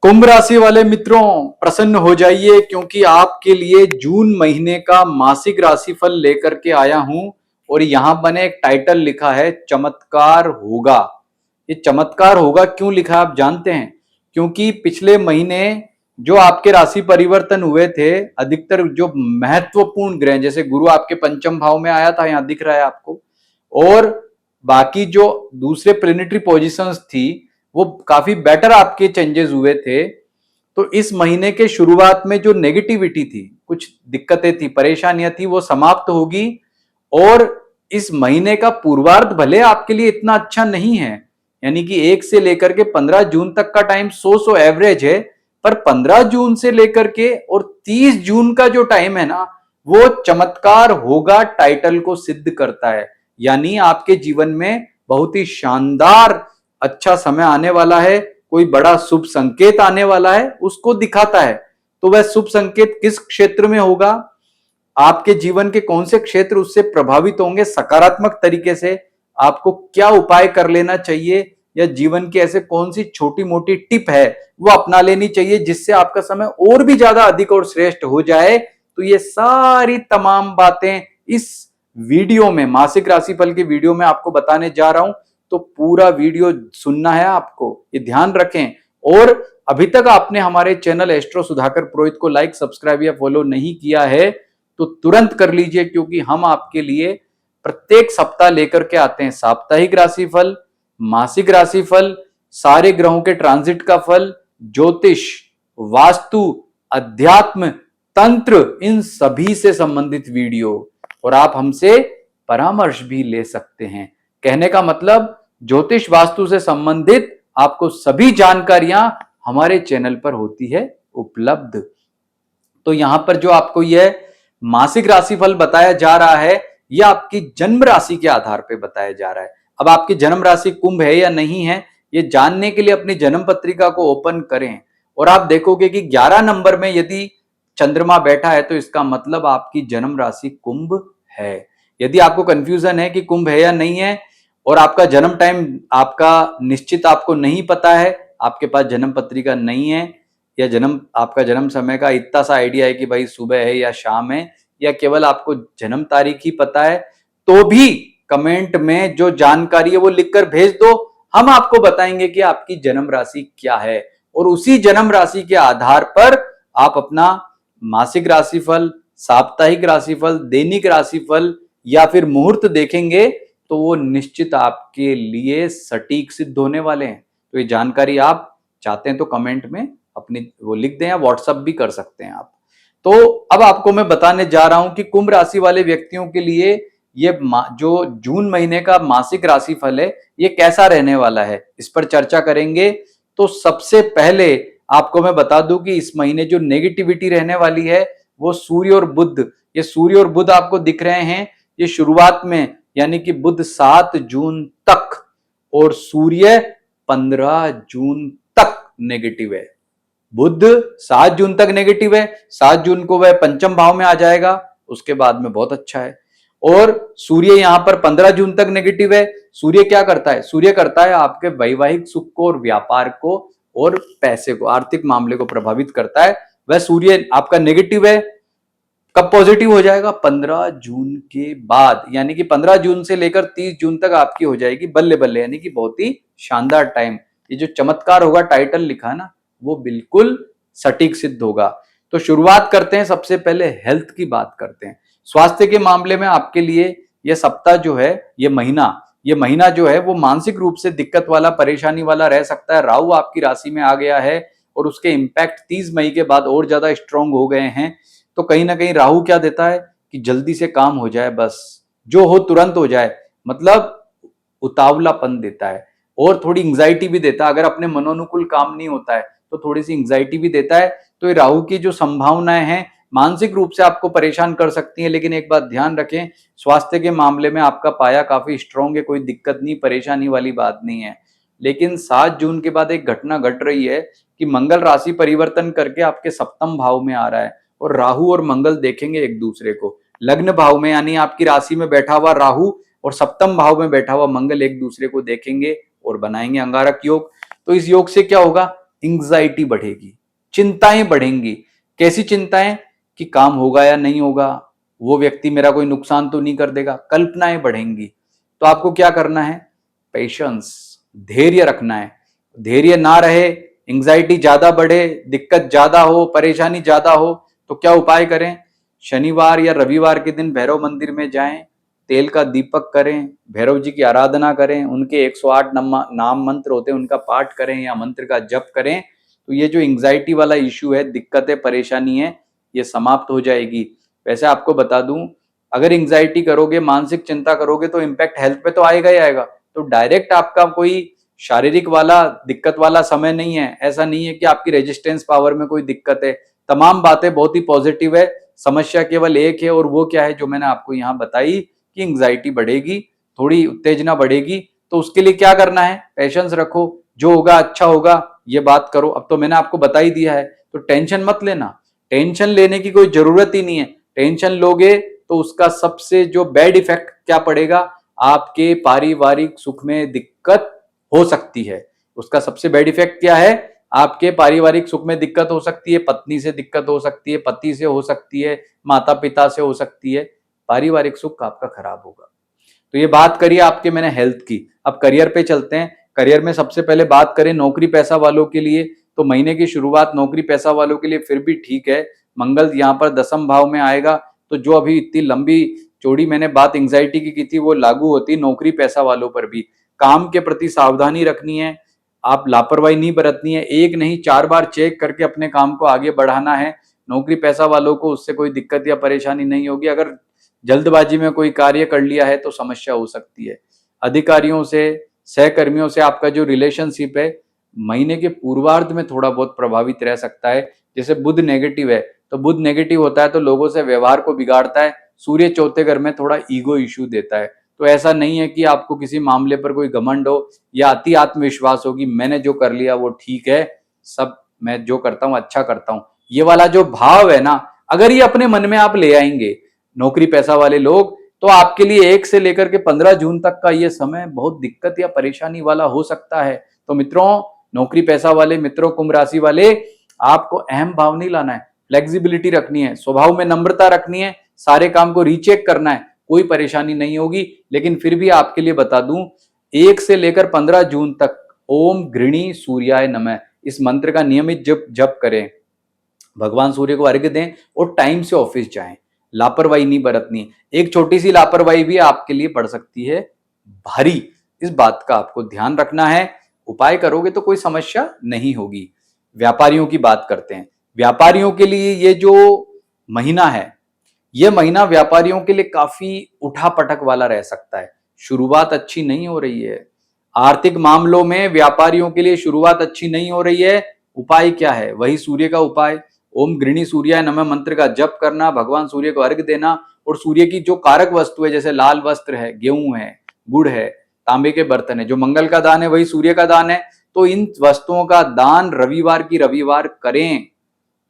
कुंभ राशि वाले मित्रों, प्रसन्न हो जाइए क्योंकि आपके लिए जून महीने का मासिक राशिफल लेकर के आया हूं। और यहां मैंने एक टाइटल लिखा है, चमत्कार होगा। ये चमत्कार होगा क्यों लिखा आप जानते हैं? क्योंकि पिछले महीने जो आपके राशि परिवर्तन हुए थे, अधिकतर जो महत्वपूर्ण ग्रह, जैसे गुरु आपके पंचम भाव में आया था, यहां दिख रहा है आपको, और बाकी जो दूसरे प्लेनेटरी पोजीशंस थी वो काफी बेटर आपके चेंजेस हुए थे। तो इस महीने के शुरुआत में जो नेगेटिविटी थी, कुछ दिक्कतें थी, परेशानियां थी, वो समाप्त होगी। और इस महीने का पूर्वार्ध भले आपके लिए इतना अच्छा नहीं है, यानी कि 1 से लेकर के 15 जून तक का टाइम सो एवरेज है, पर 15 जून से लेकर के और 30 जून का जो टाइम है ना, वो चमत्कार होगा टाइटल को सिद्ध करता है। यानी आपके जीवन में बहुत ही शानदार अच्छा समय आने वाला है, कोई बड़ा शुभ संकेत आने वाला है, उसको दिखाता है। तो वह शुभ संकेत किस क्षेत्र में होगा, आपके जीवन के कौन से क्षेत्र उससे प्रभावित होंगे सकारात्मक तरीके से, आपको क्या उपाय कर लेना चाहिए, या जीवन की ऐसे कौन सी छोटी मोटी टिप है वो अपना लेनी चाहिए जिससे आपका समय और भी ज्यादा अधिक और श्रेष्ठ हो जाए। तो ये सारी तमाम बातें इस वीडियो में, मासिक राशिफल के वीडियो में आपको बताने जा रहा हूं। तो पूरा वीडियो सुनना है आपको, ये ध्यान रखें। और अभी तक आपने हमारे चैनल एस्ट्रो सुधाकर पुरोहित को लाइक, सब्सक्राइब या फॉलो नहीं किया है तो तुरंत कर लीजिए, क्योंकि हम आपके लिए प्रत्येक सप्ताह लेकर के आते हैं साप्ताहिक राशिफल, मासिक राशिफल, सारे ग्रहों के ट्रांजिट का फल, ज्योतिष, वास्तु, अध्यात्म, तंत्र, इन सभी से संबंधित वीडियो। और आप हमसे परामर्श भी ले सकते हैं। कहने का मतलब, ज्योतिष वास्तु से संबंधित आपको सभी जानकारियां हमारे चैनल पर होती है उपलब्ध। तो यहां पर जो आपको यह मासिक राशिफल बताया जा रहा है, यह आपकी जन्म राशि के आधार पर बताया जा रहा है। अब आपकी जन्म राशि कुंभ है या नहीं है, ये जानने के लिए अपनी जन्म पत्रिका को ओपन करें और आप देखोगे कि 11 नंबर में यदि चंद्रमा बैठा है तो इसका मतलब आपकी जन्म राशि कुंभ है। यदि आपको कंफ्यूजन है कि कुंभ है या नहीं है, और आपका जन्म टाइम आपका निश्चित आपको नहीं पता है, आपके पास जन्म पत्रिका नहीं है, या आपका जन्म समय का इतना सा आइडिया है कि भाई सुबह है या शाम है, या केवल आपको जन्म तारीख ही पता है, तो भी कमेंट में जो जानकारी है वो लिखकर भेज दो। हम आपको बताएंगे कि आपकी जन्म राशि क्या है, और उसी जन्म राशि के आधार पर आप अपना मासिक राशिफल, साप्ताहिक राशिफल, दैनिक राशिफल या फिर मुहूर्त देखेंगे तो वो निश्चित आपके लिए सटीक सिद्ध होने वाले हैं। तो ये जानकारी आप चाहते हैं तो कमेंट में अपनी वो लिख दें, या व्हाट्सएप भी कर सकते हैं आप। तो अब आपको मैं बताने जा रहा हूं कि कुंभ राशि वाले व्यक्तियों के लिए ये जो जून महीने का मासिक राशिफल है, ये कैसा रहने वाला है, इस पर चर्चा करेंगे। तो सबसे पहले आपको मैं बता दूं कि इस महीने जो नेगेटिविटी रहने वाली है वो सूर्य और बुध, ये सूर्य और बुध आपको दिख रहे हैं, ये शुरुआत में, यानी कि बुध 7 जून तक और सूर्य 15 जून तक नेगेटिव है। बुध 7 जून तक नेगेटिव है, 7 जून को वह पंचम भाव में आ जाएगा, उसके बाद में बहुत अच्छा है। और सूर्य यहां पर 15 जून तक नेगेटिव है। सूर्य क्या करता है? सूर्य करता है आपके वैवाहिक सुख को और व्यापार को और पैसे को, आर्थिक मामले को प्रभावित करता है। वह सूर्य आपका नेगेटिव है। कब पॉजिटिव हो जाएगा? 15 जून के बाद, यानी कि 15 जून से लेकर 30 जून तक आपकी हो जाएगी बल्ले बल्ले, यानी कि बहुत ही शानदार टाइम। ये जो चमत्कार होगा टाइटल लिखा ना, वो बिल्कुल सटीक सिद्ध होगा। तो शुरुआत करते हैं, सबसे पहले हेल्थ की बात करते हैं। स्वास्थ्य के मामले में आपके लिए यह सप्ताह जो है, ये महीना जो है वो मानसिक रूप से दिक्कत वाला, परेशानी वाला रह सकता है। राहु आपकी राशि में आ गया है और उसके इंपैक्ट 30 मई के बाद और ज्यादा स्ट्रांग हो गए हैं। तो कहीं ना कहीं राहु क्या देता है कि जल्दी से काम हो जाए, बस जो हो तुरंत हो जाए, मतलब उतावलापन देता है और थोड़ी एंग्जाइटी भी देता है। अगर अपने मनोनुकूल काम नहीं होता है तो थोड़ी सी एंग्जाइटी भी देता है। तो ये राहु की जो संभावनाएं हैं मानसिक रूप से आपको परेशान कर सकती हैं। लेकिन एक बात ध्यान रखें, स्वास्थ्य के मामले में आपका पाया काफी स्ट्रांग है, कोई दिक्कत नहीं, परेशानी वाली बात नहीं है। लेकिन 7 जून के बाद एक घटना घट रही है कि मंगल राशि परिवर्तन करके आपके सप्तम भाव में आ रहा है, और राहु और मंगल देखेंगे एक दूसरे को लग्न भाव में, यानी आपकी राशि में बैठा हुआ राहु और सप्तम भाव में बैठा हुआ मंगल एक दूसरे को देखेंगे और बनाएंगे अंगारक योग। तो इस योग से क्या होगा? एंग्जाइटी बढ़ेगी, चिंताएं बढ़ेंगी। कैसी चिंताएं? कि काम होगा या नहीं होगा, वो व्यक्ति मेरा कोई नुकसान तो नहीं कर देगा, कल्पनाएं बढ़ेंगी। तो आपको क्या करना है? पेशेंस, धैर्य रखना है। धैर्य ना रहे, एंग्जाइटी ज्यादा बढ़े, दिक्कत ज्यादा हो, परेशानी ज्यादा हो, तो क्या उपाय करें? शनिवार या रविवार के दिन भैरव मंदिर में जाएं, तेल का दीपक करें, भैरव जी की आराधना करें, उनके 108 नाम मंत्र होते हैं उनका पाठ करें या मंत्र का जप करें। तो ये जो एंग्जाइटी वाला इश्यू है, दिक्कतें परेशानी है, ये समाप्त हो जाएगी। वैसे आपको बता दूं, अगर एंग्जाइटी करोगे, मानसिक चिंता करोगे, तो इम्पैक्ट हेल्थ पे तो आएगा ही आएगा। तो डायरेक्ट आपका कोई शारीरिक वाला दिक्कत वाला समय नहीं है। ऐसा नहीं है कि आपकी रेजिस्टेंस पावर में कोई दिक्कत है। तमाम बातें बहुत ही पॉजिटिव है। समस्या केवल एक है, और वो क्या है जो मैंने आपको यहाँ बताई कि एंग्जाइटी बढ़ेगी, थोड़ी उत्तेजना बढ़ेगी। तो उसके लिए क्या करना है? पेशेंस रखो, जो होगा अच्छा होगा, ये बात करो। अब तो मैंने आपको बता ही दिया है, तो टेंशन मत लेना। टेंशन लेने की कोई जरूरत ही नहीं है। टेंशन लोगे तो उसका सबसे जो बैड इफेक्ट क्या पड़ेगा? आपके पारिवारिक सुख में दिक्कत हो सकती है। उसका सबसे बैड इफेक्ट क्या है? आपके पारिवारिक सुख में दिक्कत हो सकती है, पत्नी से दिक्कत हो सकती है, पति से हो सकती है, माता पिता से हो सकती है। पारिवारिक सुख आपका खराब होगा। तो ये बात करिए आपके मैंने हेल्थ की। अब करियर पे चलते हैं। करियर में सबसे पहले बात करें नौकरी पैसा वालों के लिए, तो महीने की शुरुआत नौकरी पैसा वालों के लिए फिर भी ठीक है। मंगल यहाँ पर 10th भाव में आएगा, तो जो अभी इतनी लंबी चौड़ी मैंने बात एंग्जाइटी की थी, वो लागू होती नौकरी पैसा वालों पर भी। काम के प्रति सावधानी रखनी है, आप लापरवाही नहीं बरतनी है। एक नहीं 4 बार चेक करके अपने काम को आगे बढ़ाना है। नौकरी पैसा वालों को उससे कोई दिक्कत या परेशानी नहीं होगी। अगर जल्दबाजी में कोई कार्य कर लिया है तो समस्या हो सकती है। अधिकारियों से, सहकर्मियों से आपका जो रिलेशनशिप है, महीने के पूर्वार्ध में थोड़ा बहुत प्रभावित रह सकता है। जैसे बुध नेगेटिव है, तो बुध नेगेटिव होता है तो लोगों से व्यवहार को बिगाड़ता है। सूर्य चौथे घर में थोड़ा ईगो इश्यू देता है। तो ऐसा नहीं है कि आपको किसी मामले पर कोई घमंड हो या अति आत्मविश्वास हो कि मैंने जो कर लिया वो ठीक है, सब मैं जो करता हूं अच्छा करता हूं। ये वाला जो भाव है ना, अगर ये अपने मन में आप ले आएंगे नौकरी पैसा वाले लोग, तो आपके लिए 1 से लेकर के 15 जून तक का ये समय बहुत दिक्कत या परेशानी वाला हो सकता है। तो मित्रों, नौकरी पैसा वाले मित्रों, कुंभ राशि वाले, आपको अहम भाव नहीं लाना है, फ्लेक्सिबिलिटी रखनी है, स्वभाव में नम्रता रखनी है, सारे काम को रीचेक करना है, कोई परेशानी नहीं होगी। लेकिन फिर भी आपके लिए बता दूं, 1 से लेकर 15 जून तक ओम गृणी सूर्याय नमः इस मंत्र का नियमित जप करें, भगवान सूर्य को अर्घ्य दें और टाइम से ऑफिस जाएं। लापरवाही नहीं बरतनी। एक छोटी सी लापरवाही भी आपके लिए पड़ सकती है भारी। इस बात का आपको ध्यान रखना है। उपाय करोगे तो कोई समस्या नहीं होगी। व्यापारियों की बात करते हैं। व्यापारियों के लिए ये जो महीना है, यह महीना व्यापारियों के लिए काफी उठापटक वाला रह सकता है। शुरुआत अच्छी नहीं हो रही है। आर्थिक मामलों में व्यापारियों के लिए शुरुआत अच्छी नहीं हो रही है। उपाय क्या है? वही सूर्य का उपाय, ओम गृणी सूर्याय नमः मंत्र का जप करना, भगवान सूर्य को अर्घ्य देना, और सूर्य की जो कारक वस्तु है, जैसे लाल वस्त्र है, गेहूं है, गुड़ है, तांबे के बर्तन है, जो मंगल का दान है वही सूर्य का दान है, तो इन वस्तुओं का दान रविवार की रविवार करें,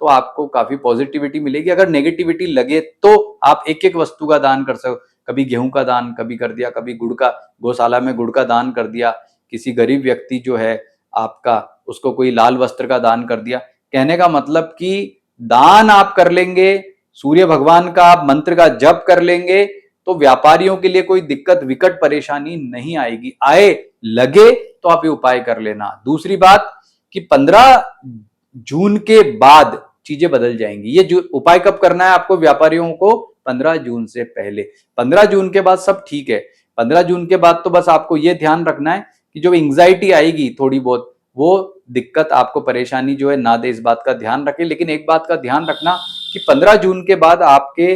तो आपको काफी पॉजिटिविटी मिलेगी। अगर नेगेटिविटी लगे तो आप एक एक वस्तु का दान कर सकते। कभी गेहूं का दान कभी कर दिया, कभी गुड़ का, गौशाला में गुड़ का दान कर दिया, किसी गरीब व्यक्ति जो है आपका, उसको कोई लाल वस्त्र का दान कर दिया। कहने का मतलब कि दान आप कर लेंगे, सूर्य भगवान का आप मंत्र का जप कर लेंगे, तो व्यापारियों के लिए कोई दिक्कत विकट परेशानी नहीं आएगी। आए लगे तो आप ये उपाय कर लेना। दूसरी बात कि 15 जून के बाद चीजें बदल जाएंगी। ये जो उपाय कब करना है आपको व्यापारियों को? 15 जून से पहले। 15 जून के बाद सब ठीक है। 15 जून के बाद तो बस आपको ये ध्यान रखना है कि जो एंग्जाइटी आएगी थोड़ी बहुत, वो दिक्कत आपको परेशानी जो है ना दे, इस बात का ध्यान रखें। लेकिन एक बात का ध्यान रखना कि 15 जून के बाद आपके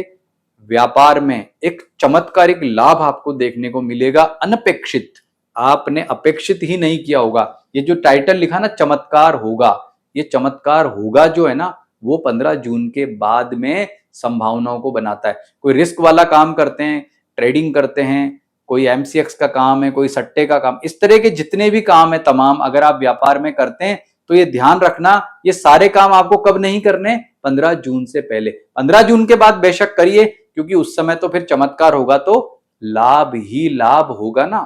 व्यापार में एक चमत्कारिक लाभ आपको देखने को मिलेगा, अनपेक्षित। आपने अपेक्षित ही नहीं किया होगा। ये जो टाइटल लिखा ना, चमत्कार होगा, ये चमत्कार होगा जो है ना, वो 15 जून के बाद में संभावनाओं को बनाता है। कोई रिस्क वाला काम करते हैं, ट्रेडिंग करते हैं, कोई एमसीएक्स का काम है, कोई सट्टे का काम, इस तरह के जितने भी काम है तमाम, अगर आप व्यापार में करते हैं तो ये ध्यान रखना, ये सारे काम आपको कब नहीं करने? 15 जून से पहले। 15 जून के बाद बेशक करिए, क्योंकि उस समय तो फिर चमत्कार होगा तो लाभ ही लाभ होगा ना,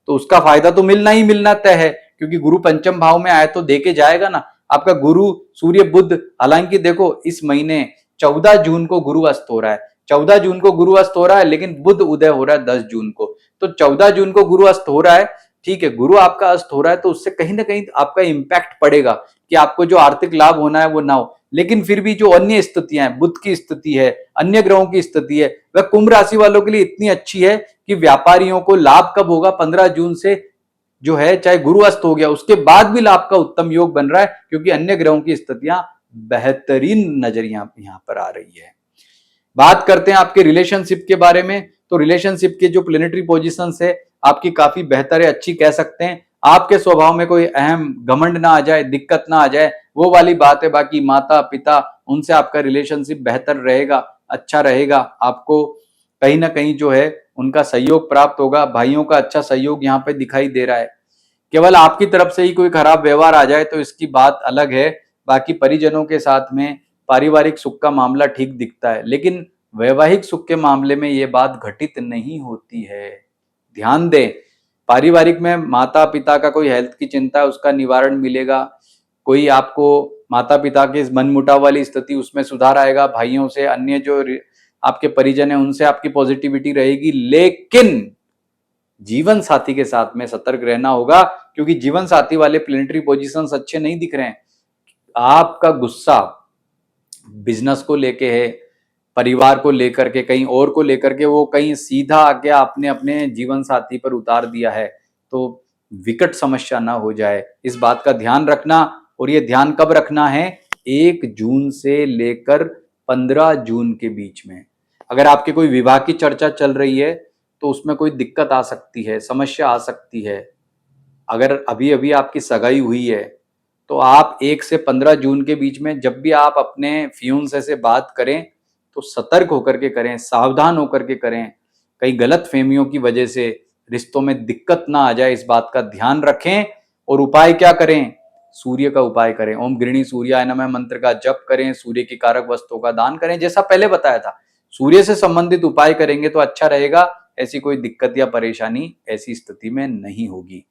तो उसका फायदा तो मिलना ही मिलना तय है, क्योंकि गुरु पंचम भाव में आए तो देके जाएगा ना। आपका गुरु सूर्य बुध, हालांकि देखो इस महीने 14 जून को गुरु अस्त हो रहा है, 14 जून को गुरु अस्त हो रहा है, लेकिन बुध उदय हो रहा है 10 जून को। तो 14 जून को गुरु अस्त हो रहा है, ठीक है, गुरु आपका अस्त हो रहा है, तो उससे कहीं ना कहीं आपका इंपैक्ट पड़ेगा कि आपको जो आर्थिक लाभ होना है वो ना हो। लेकिन फिर भी जो अन्य स्थितियां हैं, बुध की स्थिति है, अन्य ग्रहों की स्थिति है, वह कुंभ राशि वालों के लिए इतनी अच्छी है कि व्यापारियों को लाभ कब होगा, 15 जून से जो है, चाहे गुरु अस्त हो गया उसके बाद भी लाभ का उत्तम योग बन रहा है, क्योंकि अन्य ग्रहों की स्थितियां बेहतरीन नजर यहां पर आ रही है। बात करते हैं आपके रिलेशनशिप के बारे में, तो रिलेशनशिप के जो प्लेनेटरी पोजीशंस है आपकी काफी बेहतर है, अच्छी कह सकते हैं। आपके स्वभाव में कोई अहम घमंड ना आ जाए, दिक्कत ना आ जाए, वो वाली बात है। बाकी माता पिता उनसे आपका रिलेशनशिप बेहतर रहेगा, अच्छा रहेगा। आपको कहीं ना कहीं जो है उनका सहयोग प्राप्त होगा, भाइयों का अच्छा सहयोग यहाँ पे दिखाई दे रहा है। केवल आपकी तरफ से ही कोई खराब व्यवहार आ जाए तो इसकी बात अलग है। बाकी परिजनों के साथ में पारिवारिक सुख का मामला ठीक दिखता है, लेकिन वैवाहिक सुख के मामले में ये बात घटित नहीं होती है, ध्यान दें। पारिवारिक में माता पिता का कोई हेल्थ की चिंता है, उसका निवारण मिलेगा। कोई आपको माता पिता के मनमुटाव वाली स्थिति, उसमें सुधार आएगा। भाइयों से, अन्य जो आपके परिजन है उनसे आपकी पॉजिटिविटी रहेगी। लेकिन जीवन साथी के साथ में सतर्क रहना होगा, क्योंकि जीवन साथी वाले प्लेनेटरी पोजीशंस अच्छे नहीं दिख रहे हैं। आपका गुस्सा बिजनेस को लेके है, परिवार को लेकर के, कहीं और को लेकर के, वो कहीं सीधा आके आपने अपने जीवन साथी पर उतार दिया है, तो विकट समस्या ना हो जाए, इस बात का ध्यान रखना। और ये ध्यान कब रखना है, 1 जून से लेकर 15 जून के बीच में। अगर आपके कोई विवाह की चर्चा चल रही है तो उसमें कोई दिक्कत आ सकती है, समस्या आ सकती है। अगर अभी अभी आपकी सगाई हुई है तो आप 1 से 15 जून के बीच में जब भी आप अपने फियोंसे से बात करें तो सतर्क होकर के करें, सावधान होकर के करें। कई गलत फहमियों की वजह से रिश्तों में दिक्कत ना आ जाए, इस बात का ध्यान रखें। और उपाय क्या करें, सूर्य का उपाय करें, ओम गृणी सूर्याय नमः मंत्र का जप करें, सूर्य की कारक वस्तुओं का दान करें, जैसा पहले बताया था। सूर्य से संबंधित उपाय करेंगे तो अच्छा रहेगा, ऐसी कोई दिक्कत या परेशानी ऐसी स्थिति में नहीं होगी।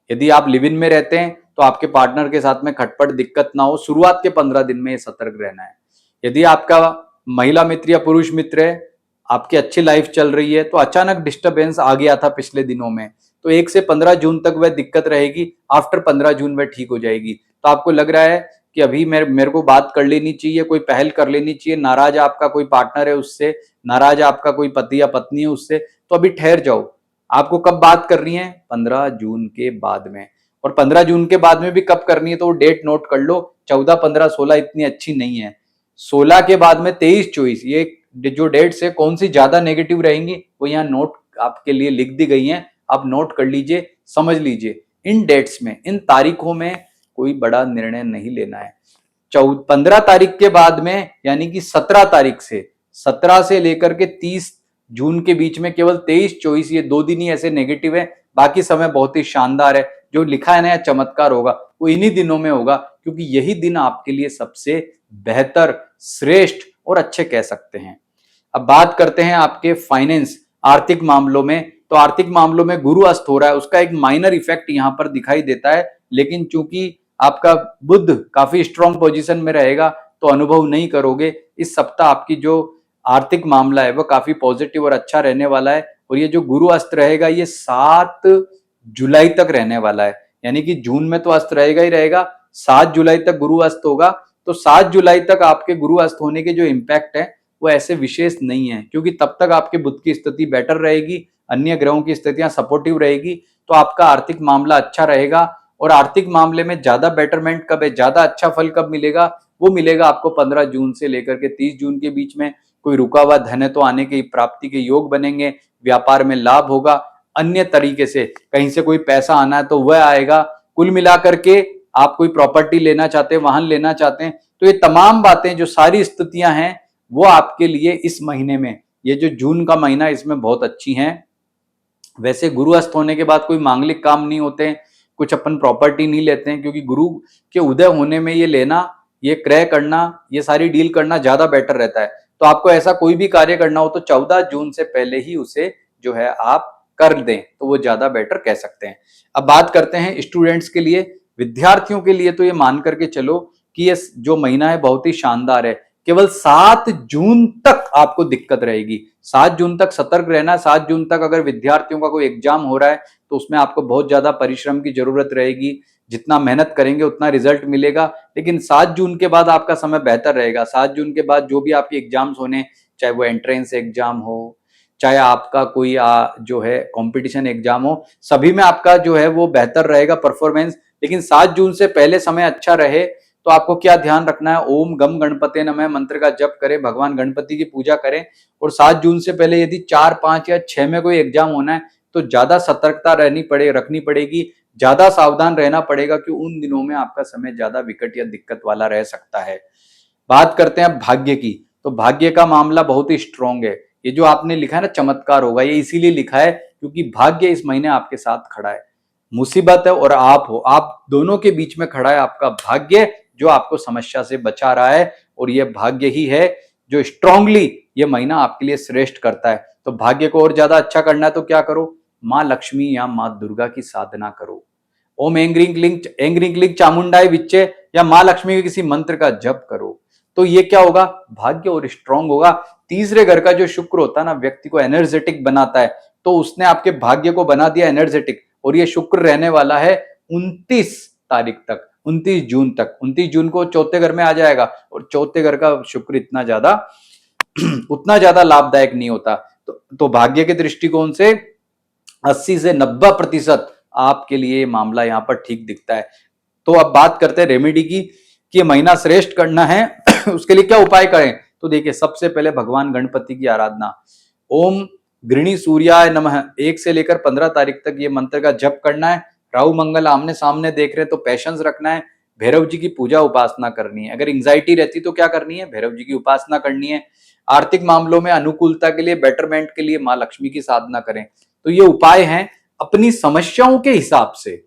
यदि आप लिव इन में रहते हैं तो आपके पार्टनर के साथ में खटपट दिक्कत ना हो, शुरुआत के 15 दिन में सतर्क रहना है। यदि आपका महिला मित्र या पुरुष मित्र है, आपकी अच्छी लाइफ चल रही है, तो अचानक डिस्टरबेंस आ गया था पिछले दिनों में, तो 1 से 15 जून तक वह दिक्कत रहेगी, आफ्टर 15 जून वह ठीक हो जाएगी। तो आपको लग रहा है कि अभी मेरे को बात कर लेनी चाहिए, कोई पहल कर लेनी चाहिए, नाराज आपका कोई पार्टनर है उससे, नाराज आपका कोई पति या पत्नी है उससे, तो अभी ठहर जाओ। आपको कब बात करनी है, 15 जून के बाद में। और 15 जून के बाद में भी कब करनी है तो वो डेट नोट कर लो, 14, 15, 16 इतनी अच्छी नहीं है। 16 के बाद में 23, 24, ये जो डेट्स है कौन सी ज्यादा नेगेटिव रहेंगी वो यहाँ नोट आपके लिए लिख दी गई हैं, आप नोट कर लीजिए, समझ लीजिए। इन डेट्स में, इन तारीखों में कोई बड़ा निर्णय नहीं लेना है। 15 तारीख के बाद में, यानी कि 17 तारीख से, 17 से लेकर के 30 जून के बीच में केवल 23, 24 ये 2 दिन ही ऐसे नेगेटिव है, बाकी समय बहुत ही शानदार है। जो लिखा है ना चमत्कार होगा वो इन्हीं दिनों में होगा, क्योंकि यही दिन आपके लिए सबसे बेहतर, श्रेष्ठ और अच्छे कह सकते हैं। अब बात करते हैं आपके फाइनेंस, आर्थिक मामलों में। तो आर्थिक मामलों में गुरु अस्त हो रहा है, उसका एक माइनर इफेक्ट यहां पर दिखाई देता है, लेकिन चूंकि आपका बुध काफी स्ट्रॉन्ग पोजीशन में रहेगा तो अनुभव नहीं करोगे। इस सप्ताह आपकी जो आर्थिक मामला है वो काफी पॉजिटिव और अच्छा रहने वाला है। और ये जो गुरु अस्त रहेगा ये 7 जुलाई तक रहने वाला है, यानी कि जून में तो अस्त रहेगा ही रहेगा, 7 जुलाई तक गुरु अस्त होगा। तो 7 जुलाई तक आपके गुरु अस्त होने के जो इम्पैक्ट है वो ऐसे विशेष नहीं है, क्योंकि तब तक आपके बुध की स्थिति बेटर रहेगी, अन्य ग्रहों की स्थितियां सपोर्टिव रहेगी, तो आपका आर्थिक मामला अच्छा रहेगा। और आर्थिक मामले में ज्यादा बेटरमेंट कब है, ज्यादा अच्छा फल कब मिलेगा, वो मिलेगा आपको 15 जून से लेकर के 30 जून के बीच में। कोई रुका हुआ धन है तो आने की प्राप्ति के योग बनेंगे, व्यापार में लाभ होगा, अन्य तरीके से कहीं से कोई पैसा आना है तो वह आएगा। कुल मिलाकर के आप कोई प्रॉपर्टी लेना चाहते हैं, वाहन लेना चाहते हैं, तो ये तमाम बातें जो सारी स्थितियां हैं वो आपके लिए इस महीने में, ये जो जून का महीना इसमें बहुत अच्छी हैं। वैसे गुरु अस्त होने के बाद कोई मांगलिक काम नहीं होते हैं, कुछ अपन प्रॉपर्टी नहीं लेते हैं, क्योंकि गुरु के उदय होने में ये लेना, ये क्रय करना, ये सारी डील करना ज्यादा बेटर रहता है। तो आपको ऐसा कोई भी कार्य करना हो तो 14 जून से पहले ही उसे जो है आप कर दें, तो वो ज्यादा बेटर कह सकते हैं। अब बात करते हैं स्टूडेंट्स के लिए। विद्यार्थियों के लिए तो ये मान करके चलो कि ये जो महीना है बहुत ही शानदार है। केवल 7 जून तक आपको दिक्कत रहेगी। 7 जून तक सतर्क रहना। 7 जून तक अगर विद्यार्थियों का कोई एग्जाम हो रहा है तो उसमें आपको बहुत ज्यादा परिश्रम की जरूरत रहेगी। जितना मेहनत करेंगे उतना रिजल्ट मिलेगा। लेकिन 7 जून के बाद आपका समय बेहतर रहेगा। 7 जून के बाद जो भी आपके एग्जाम्स होने, चाहे वो एंट्रेंस एग्जाम हो, चाहे आपका कोई जो है कंपटीशन एग्जाम हो, सभी में आपका जो है वो बेहतर रहेगा परफॉर्मेंस। लेकिन 7 जून से पहले समय अच्छा रहे तो आपको क्या ध्यान रखना है, ओम गम गणपते नमः मंत्र का जप करें, भगवान गणपति की पूजा करें। और 7 जून से पहले यदि 4, 5 या 6 में कोई एग्जाम होना है तो ज्यादा सतर्कता रखनी पड़ेगी, ज्यादा सावधान रहना पड़ेगा, कि उन दिनों में आपका समय ज्यादा विकट या दिक्कत वाला रह सकता है। बात करते हैं भाग्य की। तो भाग्य का मामला बहुत ही स्ट्रांग है। ये जो आपने लिखा है ना चमत्कार होगा, ये इसीलिए लिखा है क्योंकि भाग्य इस महीने आपके साथ खड़ा है। मुसीबत है और आप हो, आप दोनों के बीच में खड़ा है आपका भाग्य, जो आपको समस्या से बचा रहा है। और ये भाग्य ही है जो स्ट्रांगली ये महीना आपके लिए श्रेष्ठ करता है। तो भाग्य को और ज्यादा अच्छा करना है तो क्या करो, माँ लक्ष्मी या माँ दुर्गा की साधना करो। ओम एंग्रिंग क्लिंग चामुंडाई विच्चे या माँ लक्ष्मी के किसी मंत्र का जप करो। तो ये क्या होगा, भाग्य और स्ट्रांग होगा। तीसरे घर का जो शुक्र होता है ना, व्यक्ति को एनर्जेटिक बनाता है, तो उसने आपके भाग्य को बना दिया एनर्जेटिक। और ये शुक्र रहने वाला है 29 तारीख तक, 29 जून तक। 29 जून को चौथे घर में आ जाएगा। और चौथे घर का शुक्र इतना ज्यादा उतना ज्यादा लाभदायक नहीं होता। तो भाग्य के दृष्टिकोण से 80 से 90% आपके लिए मामला यहां पर ठीक दिखता है। तो अब बात करते हैं रेमेडी की, कि ये महीना श्रेष्ठ करना है उसके लिए क्या उपाय करें। तो देखिए, सबसे पहले भगवान गणपति की आराधना। ओम गृणी सूर्याय नमः 1 से लेकर 15 तारीख तक ये मंत्र का जप करना है। राहु मंगल आमने सामने देख रहे हैं तो पेशेंस रखना है। भैरव जी की पूजा उपासना करनी है। अगर एंग्जाइटी रहती तो क्या करनी है, भैरव जी की उपासना करनी है। आर्थिक मामलों में अनुकूलता के लिए, बेटरमेंट के लिए माँ लक्ष्मी की साधना करें। तो ये उपाय हैं अपनी समस्याओं के हिसाब से।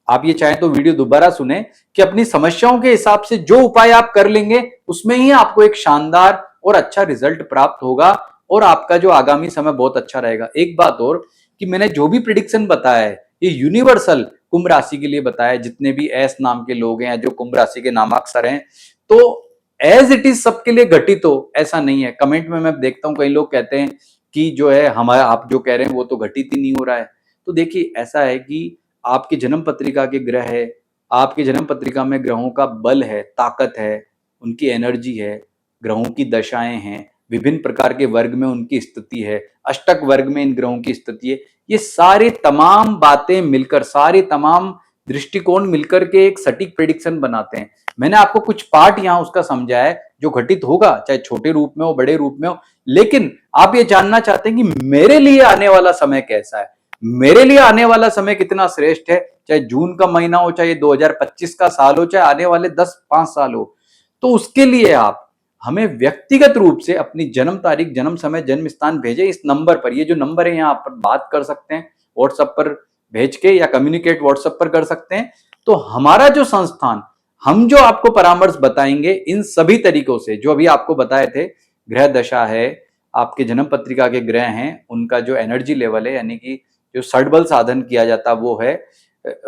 आप ये चाहें तो वीडियो दोबारा सुने, कि अपनी समस्याओं के हिसाब से जो उपाय आप कर लेंगे उसमें ही आपको एक शानदार और अच्छा रिजल्ट प्राप्त होगा। और आपका जो आगामी समय बहुत अच्छा रहेगा। एक बात और, कि मैंने जो भी प्रिडिक्शन बताया है ये यूनिवर्सल कुंभ राशि के लिए बताया है। जितने भी एस नाम के लोग हैं, जो कुंभ राशि के नामाक्षर हैं, तो एज इट इज सबके लिए घटित हो ऐसा नहीं है। कमेंट में मैं देखता हूं कई लोग कहते हैं कि जो है हमारा, आप जो कह रहे हैं वो तो घटित ही नहीं हो रहा है। तो देखिए, ऐसा है कि आपकी जन्म पत्रिका के ग्रह है, आपकी जन्म पत्रिका में ग्रहों का बल है, ताकत है, उनकी एनर्जी है, ग्रहों की दशाएं हैं, विभिन्न प्रकार के वर्ग में उनकी स्थिति है, अष्टक वर्ग में इन ग्रहों की स्थिति है। ये सारी तमाम बातें मिलकर, सारी तमाम दृष्टिकोण मिलकर के एक सटीक प्रेडिक्शन बनाते हैं। मैंने आपको कुछ पार्ट यहां उसका समझाया है जो घटित होगा, चाहे छोटे रूप में हो, बड़े रूप में हो। लेकिन आप ये जानना चाहते हैं कि मेरे लिए आने वाला समय कैसा है, मेरे लिए आने वाला समय कितना श्रेष्ठ है, चाहे जून का महीना हो, चाहे 2025 का साल हो, चाहे आने वाले 10-5 साल हो। तो उसके लिए आप हमें व्यक्तिगत रूप से अपनी जन्म तारीख, जन्म समय, जन्म स्थान भेजें इस नंबर पर। ये जो नंबर है यहाँ पर बात कर सकते हैं, व्हाट्सएप पर भेज के, या कम्युनिकेट व्हाट्सएप पर कर सकते हैं। तो हमारा जो संस्थान, हम जो आपको परामर्श बताएंगे इन सभी तरीकों से, जो अभी आपको बताए थे, ग्रह दशा है, आपके जन्म पत्रिका के ग्रह हैं, उनका जो एनर्जी लेवल है, यानी कि जो षडबल साधन किया जाता वो है,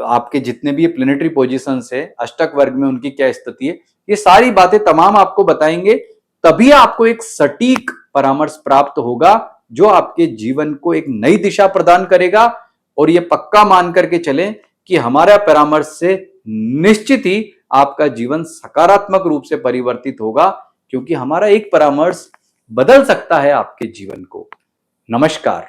आपके जितने भी प्लेनेटरी पोजीशंस है, अष्टक वर्ग में उनकी क्या स्थिति है, ये सारी बातें तमाम आपको बताएंगे। तभी आपको एक सटीक परामर्श प्राप्त होगा जो आपके जीवन को एक नई दिशा प्रदान करेगा। और ये पक्का मान करके चलें कि हमारा परामर्श से निश्चित ही आपका जीवन सकारात्मक रूप से परिवर्तित होगा, क्योंकि हमारा एक परामर्श बदल सकता है आपके जीवन को। नमस्कार।